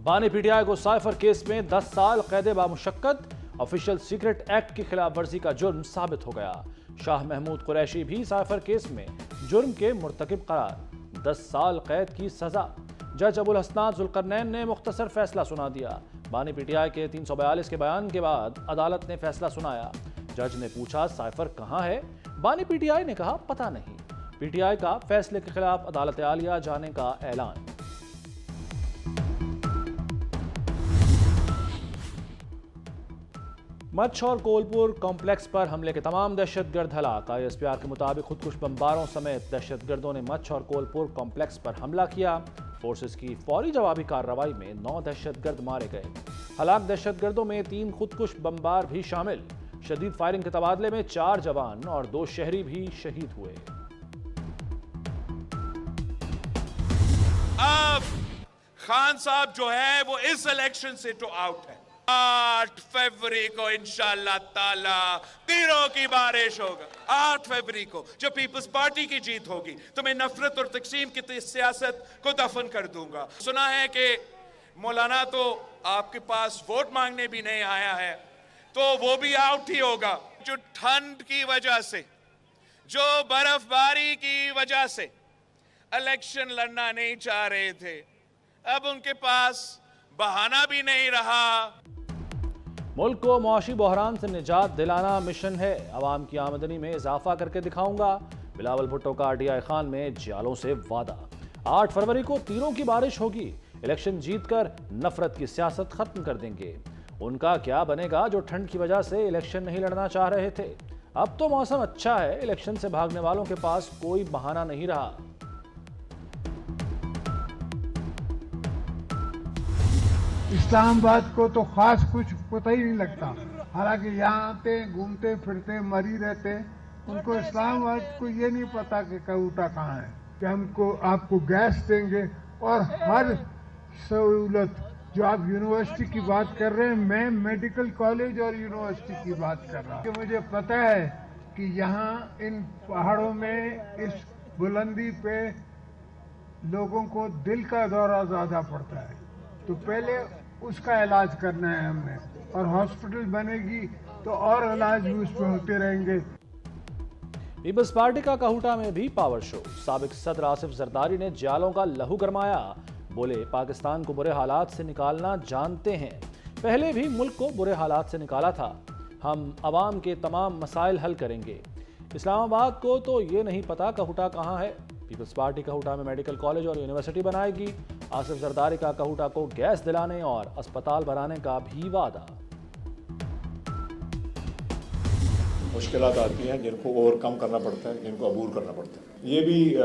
بانی P T I کو cipher case میں 10 سال قید بامشقت، آفیشل سیکرٹ ایکٹ کی خلاف ورزی کا جرم ثابت ہو گیا۔ شاہ محمود قریشی بھی سائفر کیس میں جرم کے مرتکب قرار، 10 سال قید کی سزا۔ جج ابو الحسنات ذوالقرنین نے مختصر فیصلہ سنا دیا۔ بانی پی ٹی آئی کے 342 کے بیان کے بعد عدالت نے فیصلہ سنایا۔ جج نے پوچھا سائفر کہاں ہے؟ بانی پی ٹی آئی نے کہا پتہ نہیں۔ پی ٹی آئی کا فیصلے کے خلاف عدالت عالیہ جانے کا اعلان۔ مچھ اور کولپور کمپلیکس پر حملے کے تمام دہشت گرد ہلاک۔ آئی ایس پی آر کے مطابق خودکش بمباروں سمیت دہشت گردوں نے مچھ اور کولپور کمپلیکس پر حملہ کیا۔ فورسز کی فوری جوابی کارروائی میں 9 دہشت گرد مارے گئے۔ ہلاک دہشت گردوں میں 3 خودکش بمبار بھی شامل۔ شدید فائرنگ کے تبادلے میں 4 جوان اور 2 شہری بھی شہید ہوئے۔ اب خان صاحب جو ہے وہ اس الیکشن سے تو آؤٹ ہے۔ 8 فروری کو انشاءاللہ تعالی تیروں کی بارش ہوگا۔ 8 فروری کو جو پیپلز پارٹی کی جیت ہوگی تو میں نفرت اور تقسیم کی سیاست کو دفن کر دوں گا۔ سنا ہے کہ مولانا تو آپ کے پاس ووٹ مانگنے بھی نہیں آیا ہے تو وہ بھی آؤٹ ہی ہوگا۔ جو ٹھنڈ کی وجہ سے، جو برف باری کی وجہ سے الیکشن لڑنا نہیں چاہ رہے تھے، اب ان کے پاس بہانہ بھی نہیں رہا۔ ملک کو معاشی بحران سے نجات دلانا مشن ہے، عوام کی آمدنی میں اضافہ کر کے دکھاؤں گا، بلاول بھٹو کا ڈی آئی خان میں جیالوں سے وعدہ۔ 8 فروری کو تیروں کی بارش ہوگی، الیکشن جیت کر نفرت کی سیاست ختم کر دیں گے۔ ان کا کیا بنے گا جو ٹھنڈ کی وجہ سے الیکشن نہیں لڑنا چاہ رہے تھے؟ اب تو موسم اچھا ہے، الیکشن سے بھاگنے والوں کے پاس کوئی بہانہ نہیں رہا۔ اسلام آباد کو تو خاص کچھ پتہ ہی نہیں لگتا، حالانکہ یہاں آتے گھومتے پھرتے مری رہتے۔ ان کو اسلام آباد کو یہ نہیں پتا کہ کہوٹا کہاں ہے، کہ ہم کو آپ کو گیس دیں گے اور ہر سہولت۔ جو آپ یونیورسٹی کی بات کر رہے ہیں، میں میڈیکل کالج اور یونیورسٹی کی بات کر رہا ہوں کہ مجھے پتہ ہے کہ یہاں ان پہاڑوں میں اس بلندی پہ لوگوں کو دل کا دورہ زیادہ پڑتا ہے، تو پہلے اس کا علاج کرنا ہے ہم نے، اور ہاسپٹل بنے گی تو اور علاج بھی اس پہ ہوتے رہیں گے۔ پیپلز پارٹی کا کہوٹا میں بھی پاور شو، سابق صدر آصف زرداری نے جیالوں کا لہو گرمایا، بولے پاکستان کو برے حالات سے نکالنا جانتے ہیں، پہلے بھی ملک کو برے حالات سے نکالا تھا، ہم عوام کے تمام مسائل حل کریں گے۔ اسلام آباد کو تو یہ نہیں پتا کہوٹا کہاں ہے۔ پیپلز پارٹی کہوٹا میں میڈیکل کالج اور یونیورسٹی بنائے گی، آصف زرداری کا کہوٹا کو گیس دلانے اور اسپتال بنانے کا بھی وعدہ۔ مشکلات آتی ہیں جن کو اوور کم کرنا پڑتا ہے، جن کو عبور کرنا پڑتا ہے۔ یہ بھی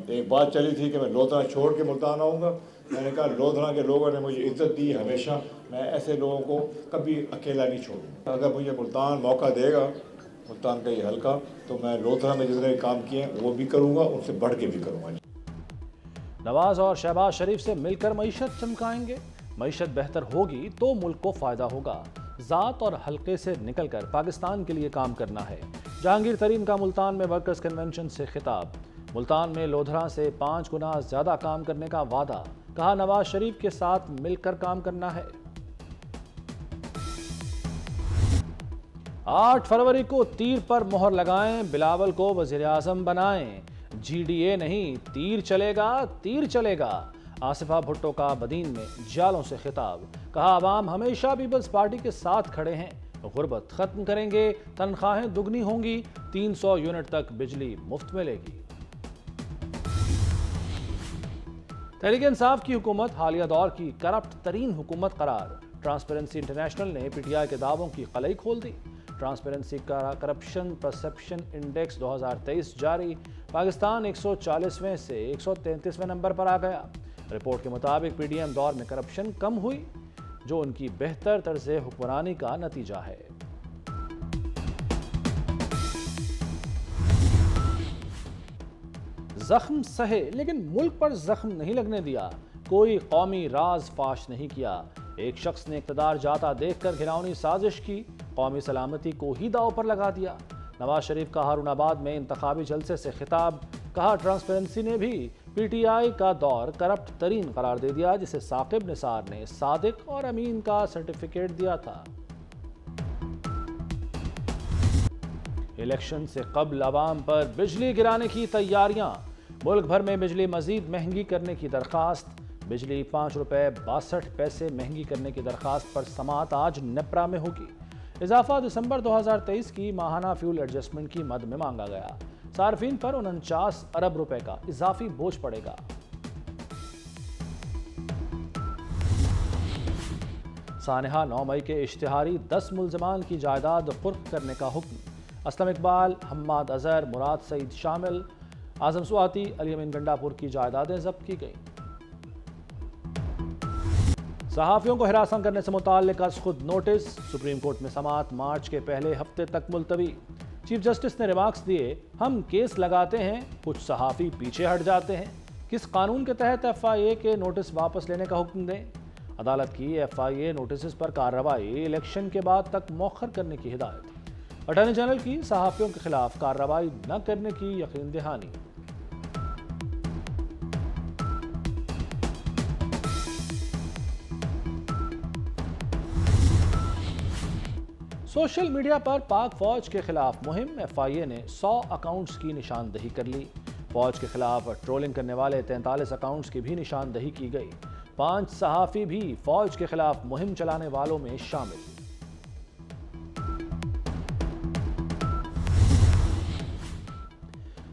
ایک بات چلی تھی کہ میں لودھنا چھوڑ کے ملتان آؤں گا، میں نے کہا لودھنا کے لوگوں نے مجھے عزت دی ہمیشہ، میں ایسے لوگوں کو کبھی اکیلا نہیں چھوڑوں۔ اگر مجھے ملتان موقع دے گا، ملتان کا یہ حلقہ، تو میں لودھنا میں جتنے کام کیے ہیں وہ بھی کروں گا، ان سے بڑھ کے بھی کروں گا۔ نواز اور شہباز شریف سے مل کر معیشت چمکائیں گے، معیشت بہتر ہوگی تو ملک کو فائدہ ہوگا، ذات اور حلقے سے نکل کر پاکستان کے لیے کام کرنا ہے۔ جہانگیر ترین کا ملتان میں ورکرز کنونشن سے خطاب، ملتان میں لودھرا سے 5 گنا زیادہ کام کرنے کا وعدہ، کہا نواز شریف کے ساتھ مل کر کام کرنا ہے۔ 8 فروری کو تیر پر مہر لگائیں، بلاول کو وزیر اعظم بنائیں، جی ڈی اے نہیں تیر چلے گا، تیر چلے گا۔ آصفہ بھٹو کا بدین میں جیالوں سے خطاب، کہا عوام ہمیشہ پیپلز پارٹی کے ساتھ کھڑے ہیں، غربت ختم کریں گے، تنخواہیں دگنی ہوں گی، 300 یونٹ تک بجلی مفت ملے گی۔ تحریک انصاف کی حکومت حالیہ دور کی کرپٹ ترین حکومت قرار، ٹرانسپیرنسی انٹرنیشنل نے پی ٹی آئی کے دعووں کی قلعی کھول دی۔ ٹرانسپیرنسی کا کرپشن پرسپشن انڈیکس 2023 جاری، پاکستان 140ویں سے 133ویں نمبر پر آ گیا۔ رپورٹ کے مطابق پی ڈی ایم دور میں کرپشن کم ہوئی، جو ان کی بہتر طرز حکمرانی کا نتیجہ ہے۔ زخم سہے لیکن ملک پر زخم نہیں لگنے دیا، کوئی قومی راز فاش نہیں کیا، ایک شخص نے اقتدار جاتا دیکھ کر گھناؤنی سازش کی، قومی سلامتی کو ہی داؤ پر لگا دیا۔ نواز شریف کا ہارون آباد میں انتخابی جلسے سے خطاب، کہا ٹرانسپیرنسی نے بھی پی ٹی آئی کا دور کرپٹ ترین قرار دے دیا، جسے ثاقب نثار نے صادق اور امین کا سرٹیفکیٹ دیا تھا۔ الیکشن سے قبل عوام پر بجلی گرانے کی تیاریاں، ملک بھر میں بجلی مزید مہنگی کرنے کی درخواست، بجلی 5 روپے 62 پیسے مہنگی کرنے کی درخواست پر سماعت آج نیپرا میں ہوگی۔ اضافہ دسمبر 2023 کی ماہانہ فیول ایڈجسٹمنٹ کی مد میں مانگا گیا، صارفین پر 49 ارب روپے کا اضافی بوجھ پڑے گا۔ سانحہ 9 مئی کے اشتہاری 10 ملزمان کی جائیداد قرق کرنے کا حکم، اسلم اقبال، حماد اظہر، مراد سعید شامل، اعظم سواتی، علی امین گنڈا پور کی جائیدادیں ضبط کی گئیں۔ صحافیوں کو ہراساں کرنے سے متعلق از خود نوٹس، سپریم کورٹ میں سماعت مارچ کے پہلے ہفتے تک ملتوی۔ چیف جسٹس نے ریمارکس دیے، ہم کیس لگاتے ہیں، کچھ صحافی پیچھے ہٹ جاتے ہیں، کس قانون کے تحت ایف آئی اے کے نوٹس واپس لینے کا حکم دیں؟ عدالت کی ایف آئی اے نوٹسز پر کارروائی الیکشن کے بعد تک مؤخر کرنے کی ہدایت، اٹارنی جنرل کی صحافیوں کے خلاف کارروائی نہ کرنے کی یقین دہانی۔ سوشل میڈیا پر پاک فوج کے خلاف مہم، ایف آئی اے نے 100 اکاؤنٹس کی نشاندہی کر لی۔ فوج کے خلاف ٹرولنگ کرنے والے 43 اکاؤنٹس کی بھی نشاندہی کی گئی۔ 5 صحافی بھی فوج کے خلاف مہم چلانے والوں میں شامل۔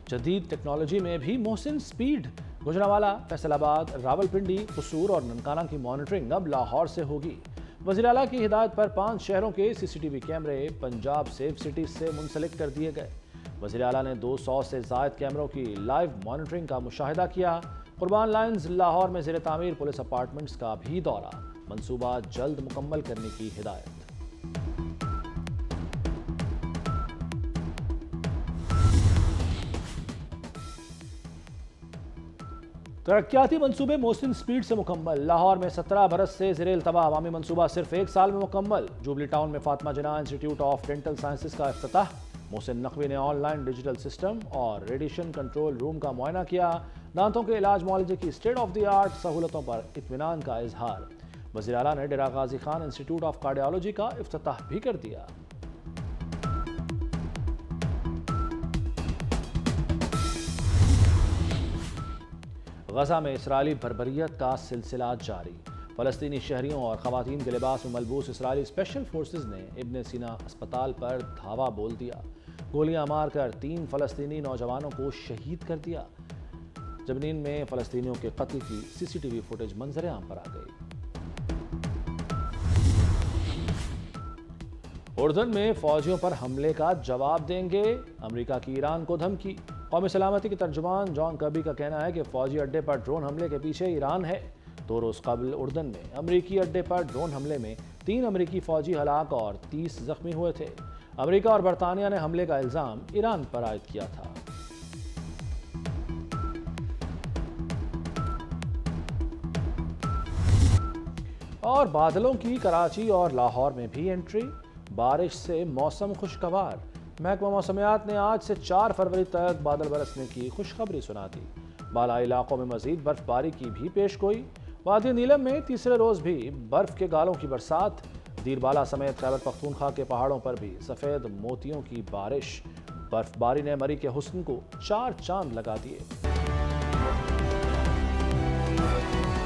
جدید ٹیکنالوجی میں بھی محسن سپیڈ، گوجرانوالہ، فیصل آباد، راولپنڈی، قصور اور ننکانہ کی مانیٹرنگ اب لاہور سے ہوگی۔ وزیر اعلیٰ کی ہدایت پر 5 شہروں کے سی سی ٹی وی کیمرے پنجاب سیف سٹی سے منسلک کر دیے گئے۔ وزیر اعلیٰ نے 200 سے زائد کیمروں کی لائیو مانیٹرنگ کا مشاہدہ کیا۔ قربان لائنز لاہور میں زیر تعمیر پولیس اپارٹمنٹس کا بھی دورہ، منصوبہ جلد مکمل کرنے کی ہدایت۔ ترقیاتی منصوبے محسن سپیڈ سے مکمل، لاہور میں 17 برس سے زیر التواء عوامی منصوبہ صرف 1 سال میں مکمل۔ جوبلی ٹاؤن میں فاطمہ جناح انسٹیٹیوٹ آف ڈینٹل سائنسز کا افتتاح، محسن نقوی نے آن لائن ڈیجیٹل سسٹم اور ریڈیشن کنٹرول روم کا معائنہ کیا۔ دانتوں کے علاج معالجے کی اسٹیٹ آف دی آرٹ سہولتوں پر اطمینان کا اظہار۔ وزیر اعلیٰ نے Dera Ghazi Khan institute of cardiology کا افتتاح بھی کر دیا۔ غزہ میں اسرائیلی بربریت کا سلسلہ جاری، فلسطینی شہریوں اور خواتین کے لباس میں ملبوس اسرائیلی اسپیشل فورسز نے ابن سینا اسپتال پر دھاوا بول دیا، گولیاں مار کر 3 فلسطینی نوجوانوں کو شہید کر دیا۔ جبنین میں فلسطینیوں کے قتل کی سی سی ٹی وی فوٹیج منظر عام پر آ گئی۔ اردن میں فوجیوں پر حملے کا جواب دیں گے، امریکہ کی ایران کو دھمکی۔ قومی سلامتی کے ترجمان جان کربی کا کہنا ہے کہ فوجی اڈے پر ڈرون حملے کے پیچھے ایران ہے۔ 2 روز قبل اردن میں امریکی اڈے پر ڈرون حملے میں 3 امریکی فوجی ہلاک اور 30 زخمی ہوئے تھے۔ امریکہ اور برطانیہ نے حملے کا الزام ایران پر عائد کیا تھا۔ اور بادلوں کی کراچی اور لاہور میں بھی انٹری، بارش سے موسم خوشگوار۔ محکمہ موسمیات نے آج سے 4 فروری تک بادل برسنے کی خوشخبری سنا دی۔ بالائی علاقوں میں مزید برف باری کی بھی پیش گوئی۔ وادی نیلم میں تیسرے روز بھی برف کے گالوں کی برسات، دیر بالا سمیت خیبر پختونخوا کے پہاڑوں پر بھی سفید موتیوں کی بارش۔ برف باری نے مری کے حسن کو 4 چاند لگا دیے۔